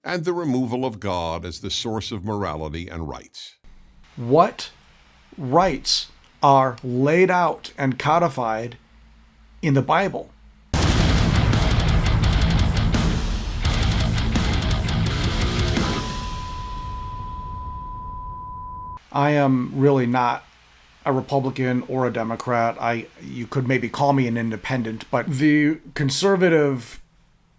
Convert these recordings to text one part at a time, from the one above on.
and the removal of God as the source of morality and rights. What rights are laid out and codified in the Bible? I am really not a Republican or a Democrat. You could maybe call me an independent, but the conservative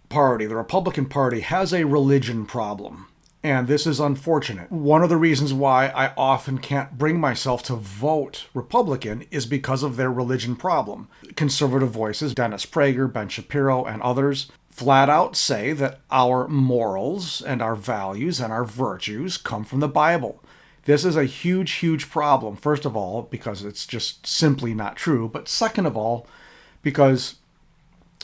party, the Republican Party, has a religion problem. And this is unfortunate. One of the reasons why I often can't bring myself to vote Republican is because of their religion problem. Conservative voices, Dennis Prager, Ben Shapiro, and others, flat out say that our morals and our values and our virtues come from the Bible. This is a huge, huge problem, first of all, because it's just simply not true. But second of all, because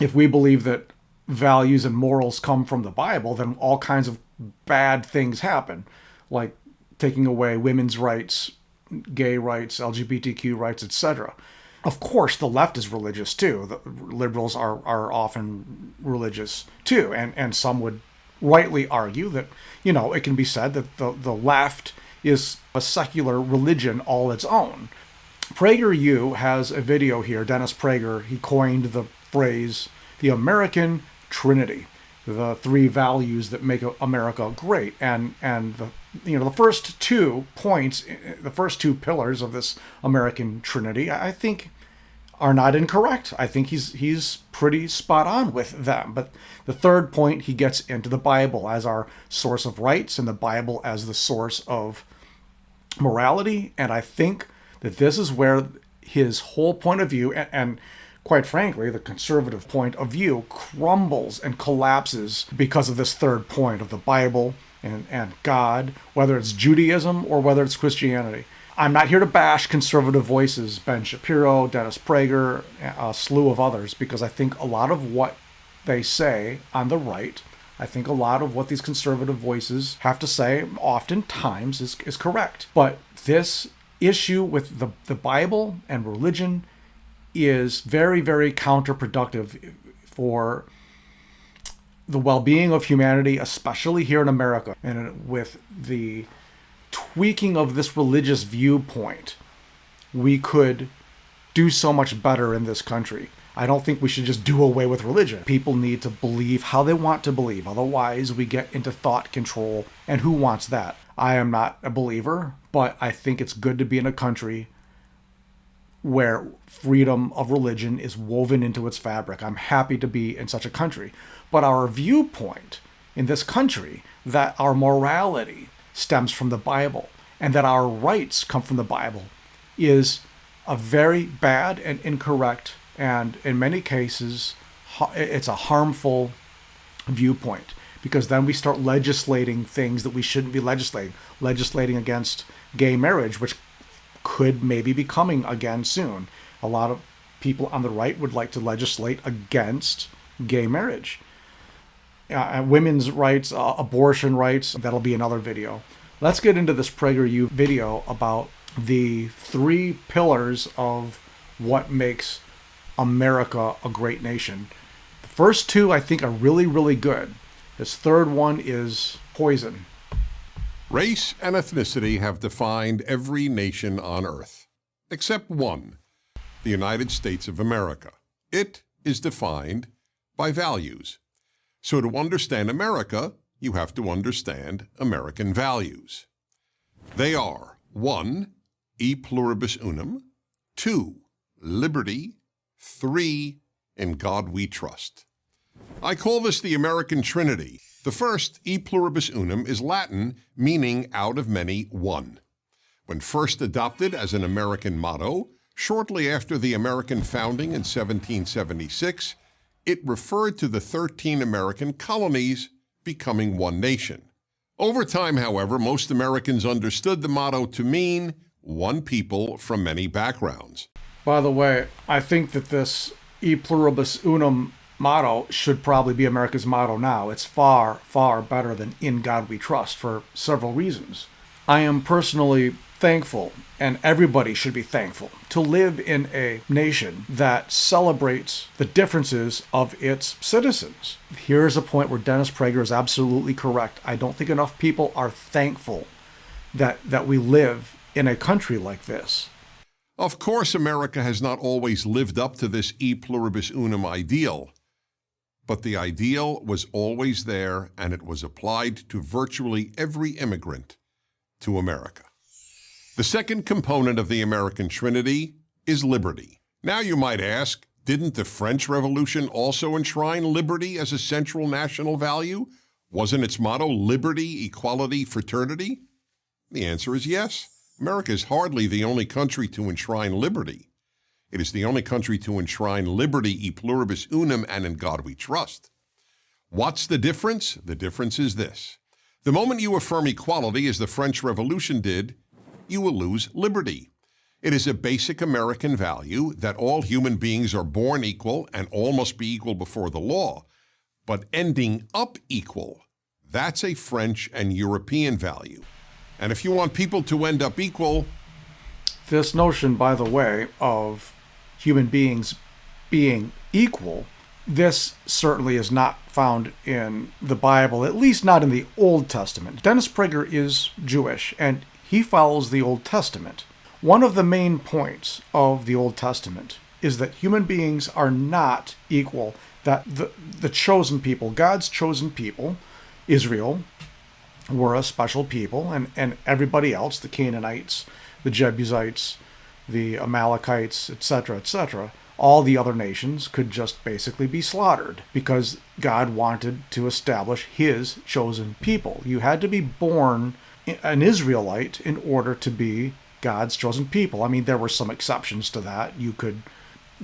if we believe that values and morals come from the Bible, then all kinds of bad things happen, like taking away women's rights, gay rights, LGBTQ rights, etc. Of course, the left is religious too. The liberals are often religious too. And some would rightly argue that, it can be said that the left is a secular religion all its own. PragerU has a video here. Dennis Prager, he coined the phrase, the American Trinity, the three values that make America great. And the first 2 points, the first 2 pillars of this American Trinity, I think are not incorrect. I think he's pretty spot on with them. But the third point, he gets into the Bible as our source of rights and the Bible as the source of morality. And I think that this is where his whole point of view and quite frankly, the conservative point of view crumbles and collapses because of this third point of the Bible and God, whether it's Judaism or whether it's Christianity. I'm not here to bash conservative voices, Ben Shapiro, Dennis Prager, a slew of others, because I think a lot of what they say on the right, I think a lot of what these conservative voices have to say oftentimes is correct. But this issue with the Bible and religion is very, very counterproductive for the well-being of humanity, especially here in America. And with the tweaking of this religious viewpoint, we could do so much better in this country. I don't think we should just do away with religion. People need to believe how they want to believe. Otherwise, we get into thought control, and who wants that? I am not a believer, but I think it's good to be in a country where freedom of religion is woven into its fabric. I'm happy to be in such a country. But our viewpoint in this country, that our morality stems from the Bible and that our rights come from the Bible, is a very bad and incorrect, and in many cases, it's a harmful viewpoint, because then we start legislating things that we shouldn't be legislating against gay marriage, which could maybe be coming again soon. A lot of people on the right would like to legislate against gay marriage. Women's rights, abortion rights, that'll be another video. Let's get into this PragerU video about the 3 pillars of what makes America a great nation. The first 2 I think are really, really good. This third one is poison. Race and ethnicity have defined every nation on earth, except one, the United States of America. It is defined by values. So to understand America, you have to understand American values. They are 1, e pluribus unum, 2, liberty, 3, in God we trust. I call this the American Trinity. The first, e pluribus unum, is Latin, meaning out of many, one. When first adopted as an American motto, shortly after the American founding in 1776, it referred to the 13 American colonies becoming one nation. Over time, however, most Americans understood the motto to mean one people from many backgrounds. By the way, I think that this e pluribus unum motto should probably be America's motto now. It's far, far better than In God We Trust for several reasons. I am personally thankful, and everybody should be thankful, to live in a nation that celebrates the differences of its citizens. Here's a point where Dennis Prager is absolutely correct. I don't think enough people are thankful that we live in a country like this. Of course, America has not always lived up to this e pluribus unum ideal, but the ideal was always there, and it was applied to virtually every immigrant to America. The second component of the American Trinity is liberty. Now you might ask, didn't the French Revolution also enshrine liberty as a central national value? Wasn't its motto liberty, equality, fraternity? The answer is yes. America is hardly the only country to enshrine liberty. It is the only country to enshrine liberty, e pluribus unum, and in God we trust. What's the difference? The difference is this. The moment you affirm equality, as the French Revolution did, you will lose liberty. It is a basic American value that all human beings are born equal and all must be equal before the law. But ending up equal, that's a French and European value. And if you want people to end up equal... This notion, by the way, of human beings being equal, this certainly is not found in the Bible, at least not in the Old Testament. Dennis Prager is Jewish, and he follows the Old Testament. One of the main points of the Old Testament is that human beings are not equal, that the chosen people, God's chosen people, Israel, were a special people, and everybody else, the Canaanites, the Jebusites, the Amalekites, etc., all the other nations could just basically be slaughtered because God wanted to establish his chosen people. You had to be born an Israelite in order to be God's chosen people. I mean, there were some exceptions to that. You could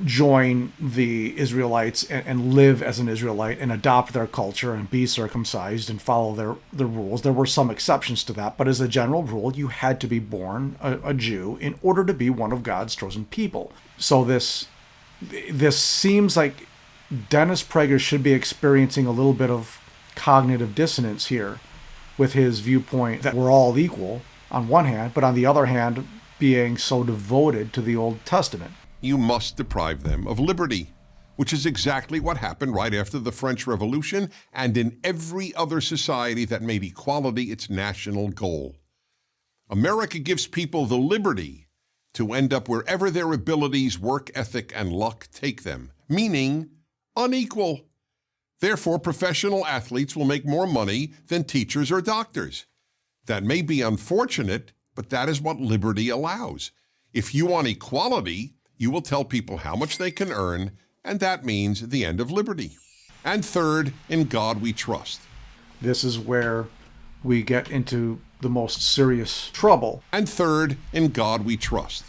join the Israelites and live as an Israelite and adopt their culture and be circumcised and follow their rules. There were some exceptions to that, but as a general rule, you had to be born a Jew in order to be one of God's chosen people. So this seems like Dennis Prager should be experiencing a little bit of cognitive dissonance here with his viewpoint that we're all equal on one hand, but on the other hand, being so devoted to the Old Testament. You must deprive them of liberty, which is exactly what happened right after the French Revolution and in every other society that made equality its national goal. America gives people the liberty to end up wherever their abilities, work ethic, and luck take them, meaning unequal. Therefore, professional athletes will make more money than teachers or doctors. That may be unfortunate, but that is what liberty allows. If you want equality, you will tell people how much they can earn, and that means the end of liberty. And third, in God we trust. This is where we get into the most serious trouble. And third, in God we trust.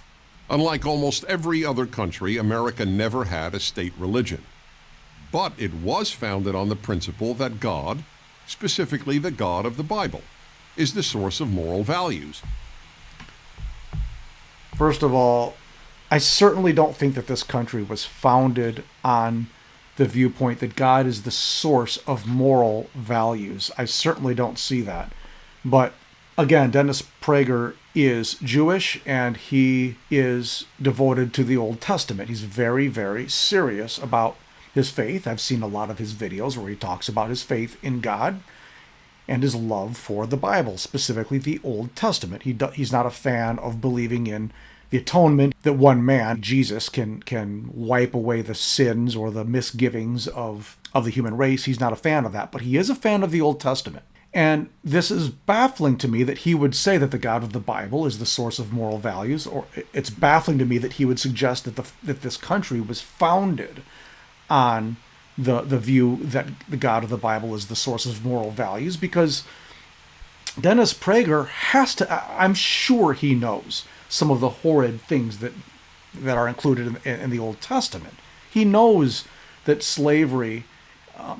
Unlike almost every other country, America never had a state religion. But it was founded on the principle that God, specifically the God of the Bible, is the source of moral values. First of all, I certainly don't think that this country was founded on the viewpoint that God is the source of moral values. I certainly don't see that. But again, Dennis Prager is Jewish, and he is devoted to the Old Testament. He's very, very serious about his faith. I've seen a lot of his videos where he talks about his faith in God and his love for the Bible, specifically the Old Testament. He's not a fan of believing in the atonement, that one man, Jesus, can wipe away the sins or the misgivings of the human race. He's not a fan of that, but he is a fan of the Old Testament. And this is baffling to me that he would say that the God of the Bible is the source of moral values, or it's baffling to me that he would suggest that this country was founded on the view that the God of the Bible is the source of moral values, because Dennis Prager has to, I'm sure he knows some of the horrid things that are included in the Old Testament. He knows that slavery,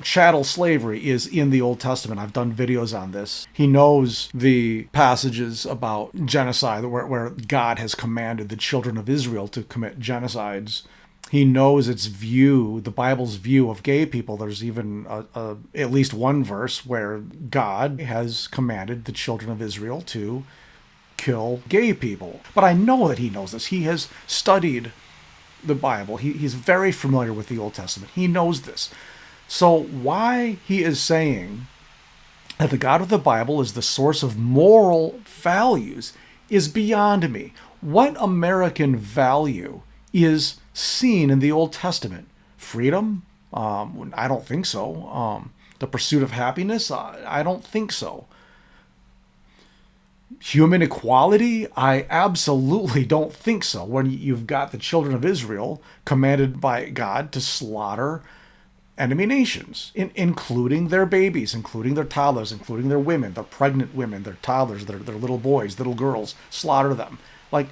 chattel slavery, is in the Old Testament. I've done videos on this. He knows the passages about genocide where God has commanded the children of Israel to commit genocides. He knows its view, the Bible's view of gay people. There's even at least one verse where God has commanded the children of Israel to kill gay people. But I know that he knows this. He has studied the Bible. He's very familiar with the Old Testament. He knows this. So why he is saying that the God of the Bible is the source of moral values is beyond me. What American value is seen in the Old Testament? Freedom? I don't think so. The pursuit of happiness? I don't think so. Human equality? I absolutely don't think so. When you've got the children of Israel commanded by God to slaughter enemy nations, including their babies, including their toddlers, including their women, their pregnant women, their toddlers, their little boys, little girls, slaughter them. Like,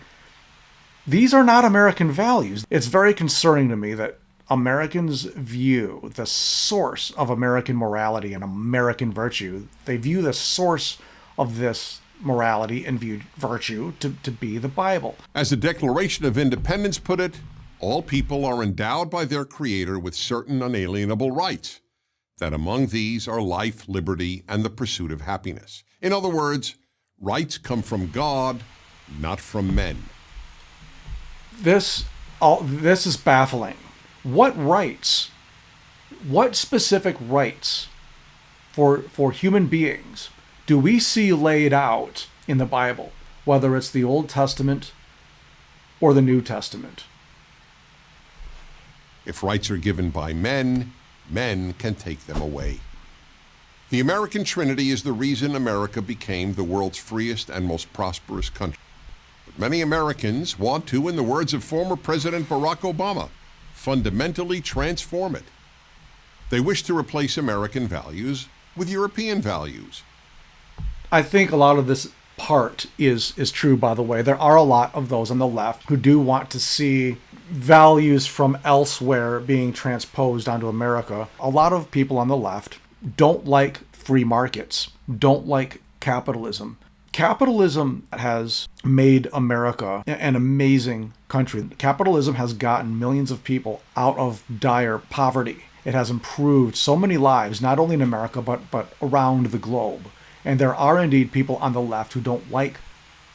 these are not American values. It's very concerning to me that Americans view the source of American morality and American virtue, they view the source of this morality and virtue to be the Bible. As the Declaration of Independence put it, all people are endowed by their Creator with certain unalienable rights, that among these are life, liberty, and the pursuit of happiness. In other words, rights come from God, not from men. This is baffling. What rights, what specific rights for human beings do we see laid out in the Bible, whether it's the Old Testament or the New Testament? If rights are given by men, men can take them away. The American Trinity is the reason America became the world's freest and most prosperous country. But many Americans want to, in the words of former President Barack Obama, fundamentally transform it. They wish to replace American values with European values. I think a lot of this part is true, by the way. There are a lot of those on the left who do want to see values from elsewhere being transposed onto America. A lot of people on the left don't like free markets, don't like capitalism. Capitalism has made America an amazing country. Capitalism has gotten millions of people out of dire poverty. It has improved so many lives, not only in America, but around the globe. And there are indeed people on the left who don't like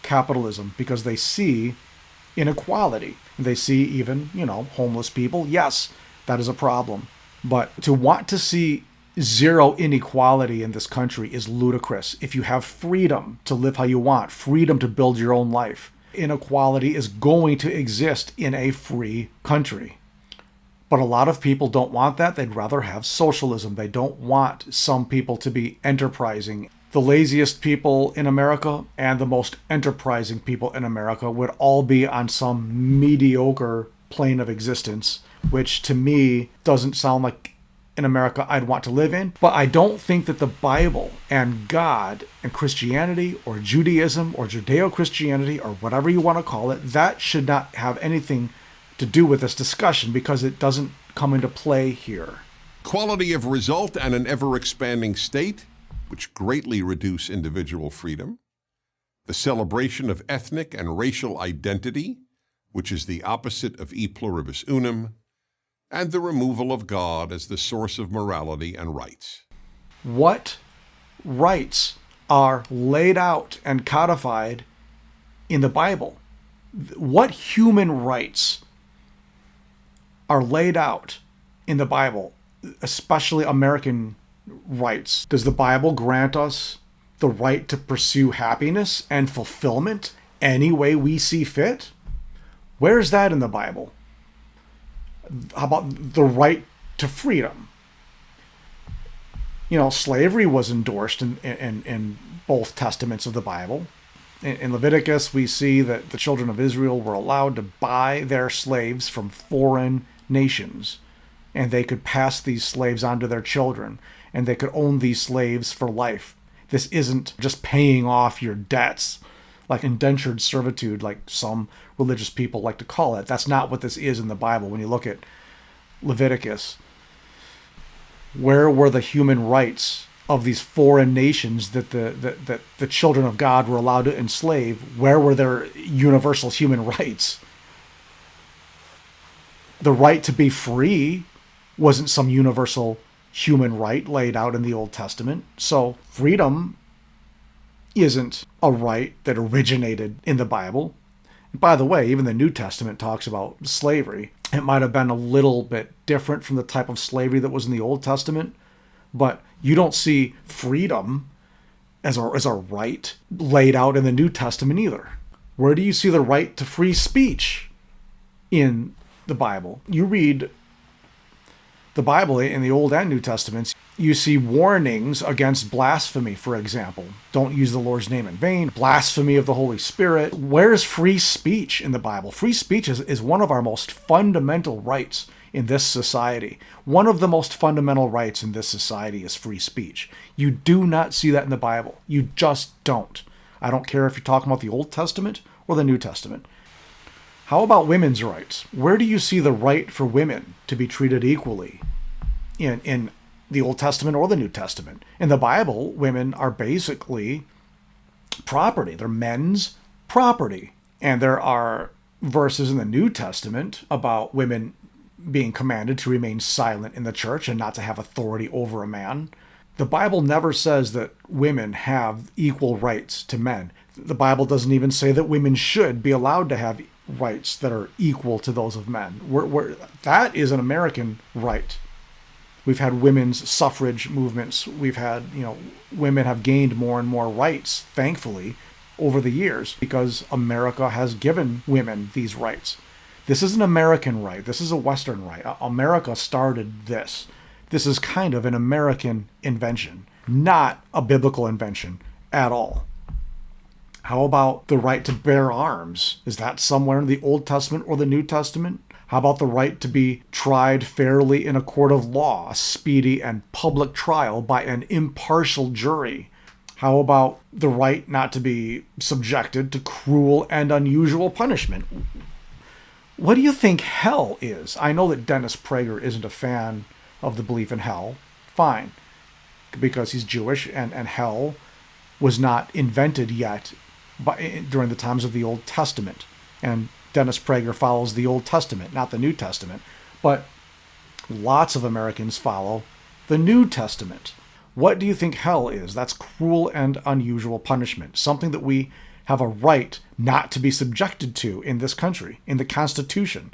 capitalism because they see inequality. They see even, homeless people. Yes, that is a problem. But to want to see zero inequality in this country is ludicrous. If you have freedom to live how you want, freedom to build your own life, inequality is going to exist in a free country. But a lot of people don't want that. They'd rather have socialism. They don't want some people to be enterprising. The laziest people in America and the most enterprising people in America would all be on some mediocre plane of existence, which to me doesn't sound like an America I'd want to live in. But I don't think that the Bible and God and Christianity or Judaism or Judeo-Christianity or whatever you want to call it, that should not have anything to do with this discussion because it doesn't come into play here. Quality of result and an ever-expanding state, which greatly reduce individual freedom. The celebration of ethnic and racial identity, which is the opposite of e pluribus unum, and the removal of God as the source of morality and rights. What rights are laid out and codified in the Bible? What human rights are laid out in the Bible, especially American rights? Does the Bible grant us the right to pursue happiness and fulfillment any way we see fit? Where's that in the Bible? How about the right to freedom? Slavery was endorsed in both testaments of the Bible. In Leviticus, we see that the children of Israel were allowed to buy their slaves from foreign nations, and they could pass these slaves on to their children, and they could own these slaves for life. This isn't just paying off your debts, like indentured servitude, like some religious people like to call it. That's not what this is in the Bible. When you look at Leviticus, where were the human rights of these foreign nations that the children of God were allowed to enslave? Where were their universal human rights? The right to be free wasn't some universal human right laid out in the Old Testament. So freedom isn't a right that originated in the Bible. And by the way, even the New Testament talks about slavery. It might have been a little bit different from the type of slavery that was in the Old Testament, but you don't see freedom as a right laid out in the New Testament either. Where do you see the right to free speech in the Bible? You read the Bible in the Old and New Testaments, you see warnings against blasphemy, for example. Don't use the Lord's name in vain. Blasphemy of the Holy Spirit. Where's free speech in the Bible? Free speech is one of our most fundamental rights in this society. One of the most fundamental rights in this society is free speech. You do not see that in the Bible. You just don't. I don't care if you're talking about the Old Testament or the New Testament. How about women's rights? Where do you see the right for women to be treated equally in the Old Testament or the New Testament? In the Bible, women are basically property. They're men's property. And there are verses in the New Testament about women being commanded to remain silent in the church and not to have authority over a man. The Bible never says that women have equal rights to men. The Bible doesn't even say that women should be allowed to have rights that are equal to those of men. That is an American right. We've had women's suffrage movements. We've had, women have gained more and more rights, thankfully, over the years because America has given women these rights. This is an American right. This is a Western right. America started this. This is kind of an American invention, not a biblical invention at all. How about the right to bear arms? Is that somewhere in the Old Testament or the New Testament? How about the right to be tried fairly in a court of law, a speedy and public trial by an impartial jury? How about the right not to be subjected to cruel and unusual punishment? What do you think hell is? I know that Dennis Prager isn't a fan of the belief in hell. Fine. Because he's Jewish and hell was not invented yet during the times of the Old Testament. And Dennis Prager follows the Old Testament, not the New Testament. But lots of Americans follow the New Testament. What do you think hell is? That's cruel and unusual punishment. Something that we have a right not to be subjected to in this country, in the Constitution.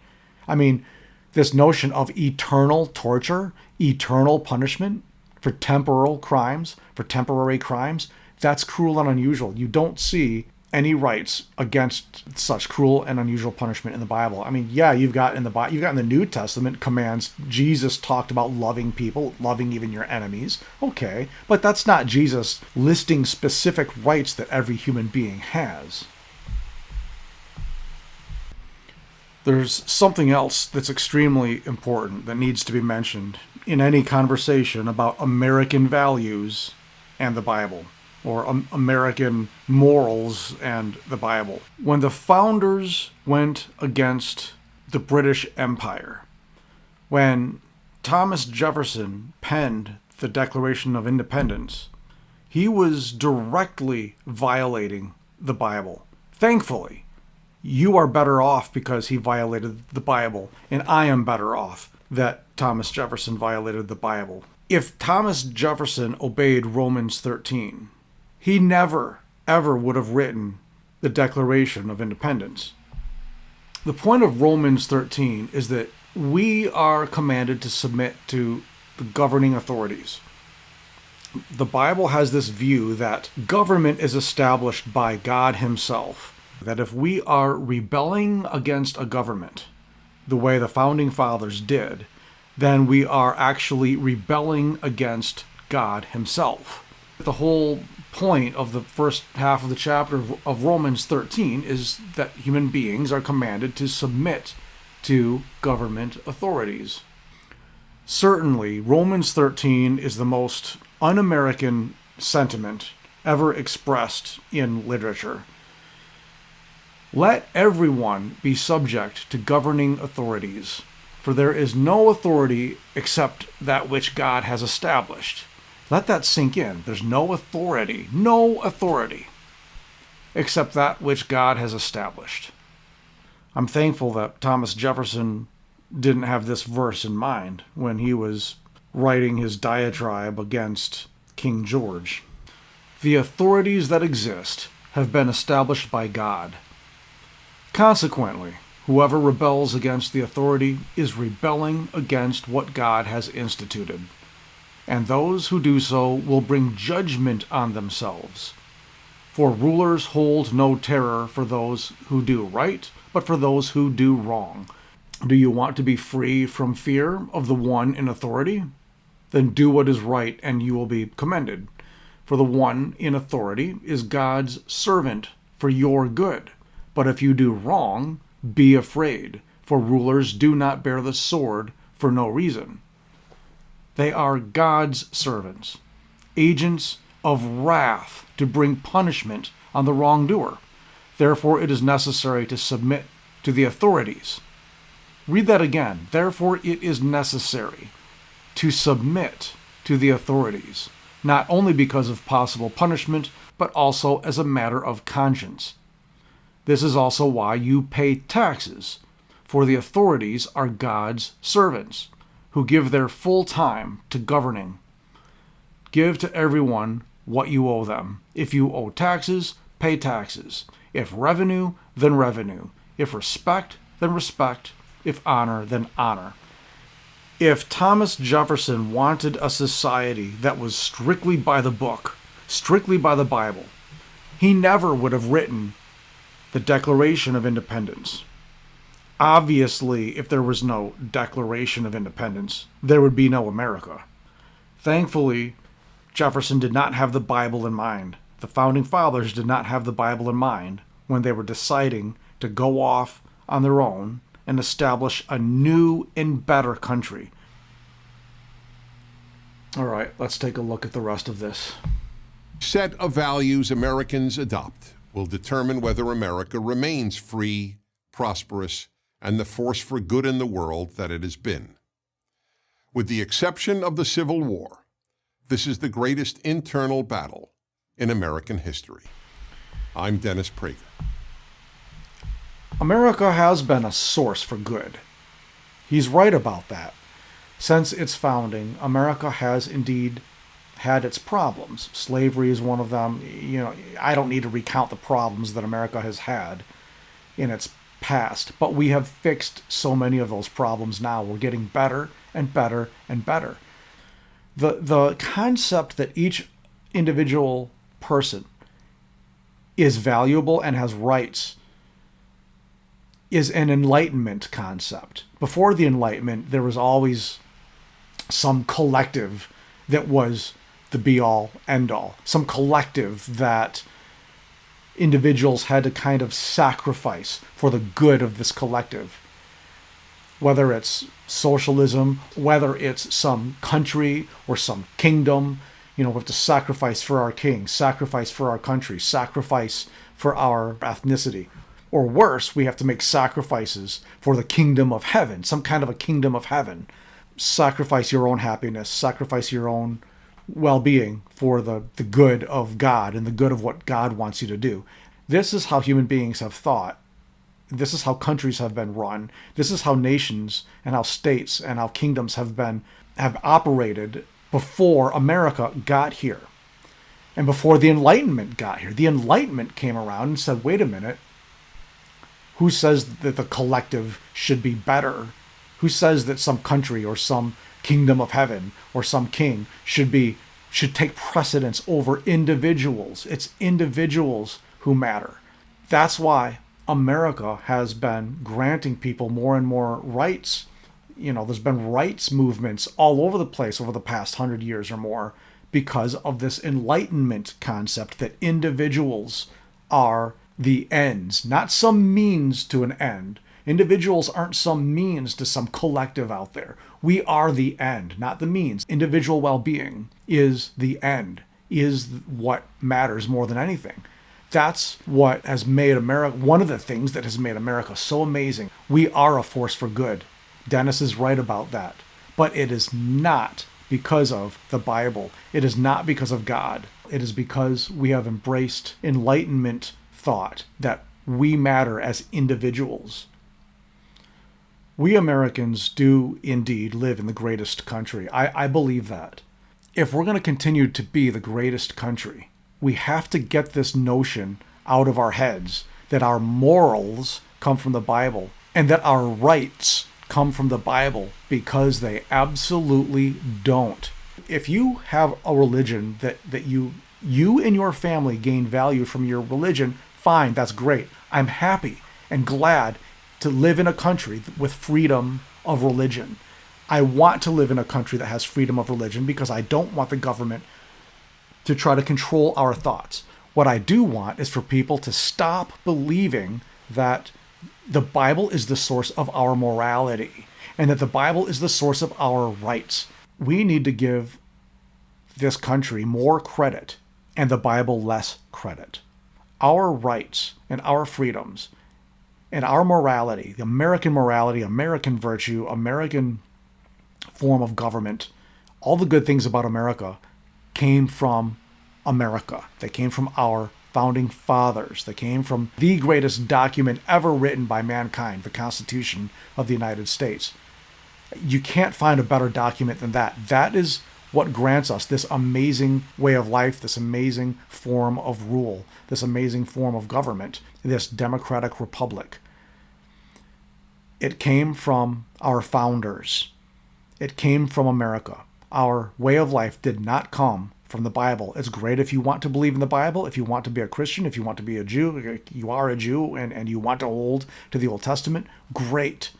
I mean, this notion of eternal torture, eternal punishment for temporal crimes, for temporary crimes, that's cruel and unusual. You don't see any rights against such cruel and unusual punishment in the Bible. I mean, yeah, you've got in the New Testament commands. Jesus talked about loving people, loving even your enemies. Okay, but that's not Jesus listing specific rights that every human being has. There's something else that's extremely important that needs to be mentioned in any conversation about American values and the Bible, or American morals and the Bible. When the founders went against the British Empire, when Thomas Jefferson penned the Declaration of Independence, he was directly violating the Bible. Thankfully, you are better off because he violated the Bible, and I am better off that Thomas Jefferson violated the Bible. If Thomas Jefferson obeyed Romans 13, he never, ever would have written the Declaration of Independence. The point of Romans 13 is that we are commanded to submit to the governing authorities. The Bible has this view that government is established by God himself, that if we are rebelling against a government, the way the founding fathers did, then we are actually rebelling against God himself. The whole point of the first half of the chapter of Romans 13 is that human beings are commanded to submit to government authorities. Certainly, Romans 13 is the most un-American sentiment ever expressed in literature. Let everyone be subject to governing authorities, for there is no authority except that which God has established. Let that sink in. There's no authority except that which God has established. I'm thankful that Thomas Jefferson didn't have this verse in mind when he was writing his diatribe against King George. The authorities that exist have been established by God. Consequently, whoever rebels against the authority is rebelling against what God has instituted, and those who do so will bring judgment on themselves. For rulers hold no terror for those who do right, but for those who do wrong. Do you want to be free from fear of the one in authority? Then do what is right, and you will be commended. For the one in authority is God's servant for your good. But if you do wrong, be afraid, for rulers do not bear the sword for no reason. They are God's servants, agents of wrath to bring punishment on the wrongdoer. Therefore, it is necessary to submit to the authorities. Read that again. Therefore, it is necessary to submit to the authorities, not only because of possible punishment, but also as a matter of conscience. This is also why you pay taxes, for the authorities are God's servants, who give their full time to governing. Give to everyone what you owe them. If you owe taxes, pay taxes. If revenue, then revenue. If respect, then respect. If honor, then honor. If Thomas Jefferson wanted a society that was strictly by the book, strictly by the Bible, he never would have written the Declaration of Independence. Obviously, if there was no Declaration of Independence, there would be no America. Thankfully, Jefferson did not have the Bible in mind. The Founding Fathers did not have the Bible in mind when they were deciding to go off on their own and establish a new and better country. All right, let's take a look at the rest of this. Set of values Americans adopt will determine whether America remains free, prosperous, and the force for good in the world that it has been. With the exception of the Civil War, this is the greatest internal battle in American history. I'm Dennis Prager. America has been a source for good. He's right about that. Since its founding, America has indeed had its problems. Slavery is one of them. I don't need to recount the problems that America has had in its past, but we have fixed so many of those problems now. We're getting better and better and better. The concept that each individual person is valuable and has rights is an Enlightenment concept. Before the Enlightenment, there was always some collective that was the be-all, end-all. Some collective that individuals had to kind of sacrifice for the good of this collective. Whether it's socialism, whether it's some country or some kingdom, we have to sacrifice for our king, sacrifice for our country, sacrifice for our ethnicity. Or worse, we have to make sacrifices for the kingdom of heaven, some kind of a kingdom of heaven. Sacrifice your own happiness, sacrifice your own well-being for the good of God and the good of what God wants you to do. This is how human beings have thought. This is how countries have been run. This is how nations and how states and how kingdoms have operated before America got here. And before the Enlightenment got here. The Enlightenment came around and said, wait a minute, who says that the collective should be better? Who says that some country or some kingdom of heaven or some king should take precedence over individuals? It's individuals who matter. That's why America has been granting people more and more rights. There's been rights movements all over the place over the past 100 years or more because of this Enlightenment concept that individuals are the ends, not some means to an end. Individuals aren't some means to some collective out there. We are the end, not the means. Individual well-being is the end, is what matters more than anything. That's what has made America, one of the things that has made America so amazing. We are a force for good. Dennis is right about that. But it is not because of the Bible. It is not because of God. It is because we have embraced Enlightenment thought that we matter as individuals. We Americans do indeed live in the greatest country. I believe that. If we're going to continue to be the greatest country, We have to get this notion out of our heads that our morals come from the Bible and that our rights come from the Bible, because they absolutely don't. If you have a religion that you and your family gain value from your religion, fine, that's great. I'm happy and glad to live in a country with freedom of religion. I want to live in a country that has freedom of religion because I don't want the government to try to control our thoughts. What I do want is for people to stop believing that the Bible is the source of our morality and that the Bible is the source of our rights. We need to give this country more credit and the Bible less credit. Our rights and our freedoms and our morality, the American morality, American virtue, American form of government, all the good things about America came from America. They came from our founding fathers. They came from the greatest document ever written by mankind, the Constitution of the United States. You can't find a better document than that. That is what grants us this amazing way of life, this amazing form of rule, this amazing form of government, this democratic republic. It came from our founders. It came from America. Our way of life did not come from the Bible. It's great if you want to believe in the Bible, if you want to be a Christian, if you want to be a Jew, you are a Jew and you want to hold to the Old Testament, great,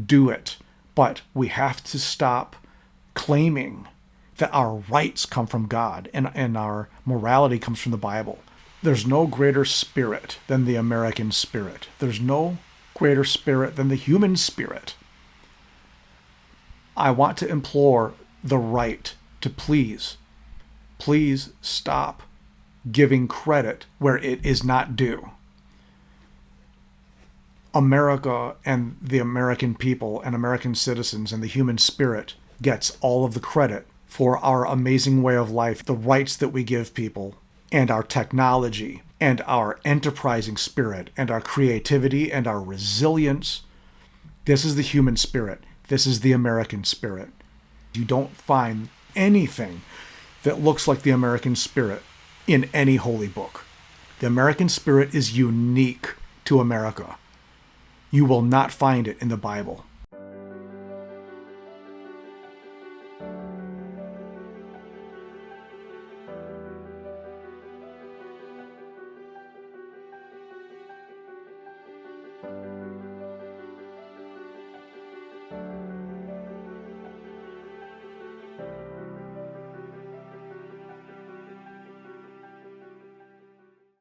do it. But we have to stop claiming that our rights come from God and our morality comes from the Bible. There's no greater spirit than the American spirit. There's no greater spirit than the human spirit. I want to implore the right to please stop giving credit where it is not due. America and the American people and American citizens and the human spirit gets all of the credit for our amazing way of life, the rights that we give people, and our technology, and our enterprising spirit, and our creativity, and our resilience. This is the human spirit. This is the American spirit. You don't find anything that looks like the American spirit in any holy book. The American spirit is unique to America. You will not find it in the Bible.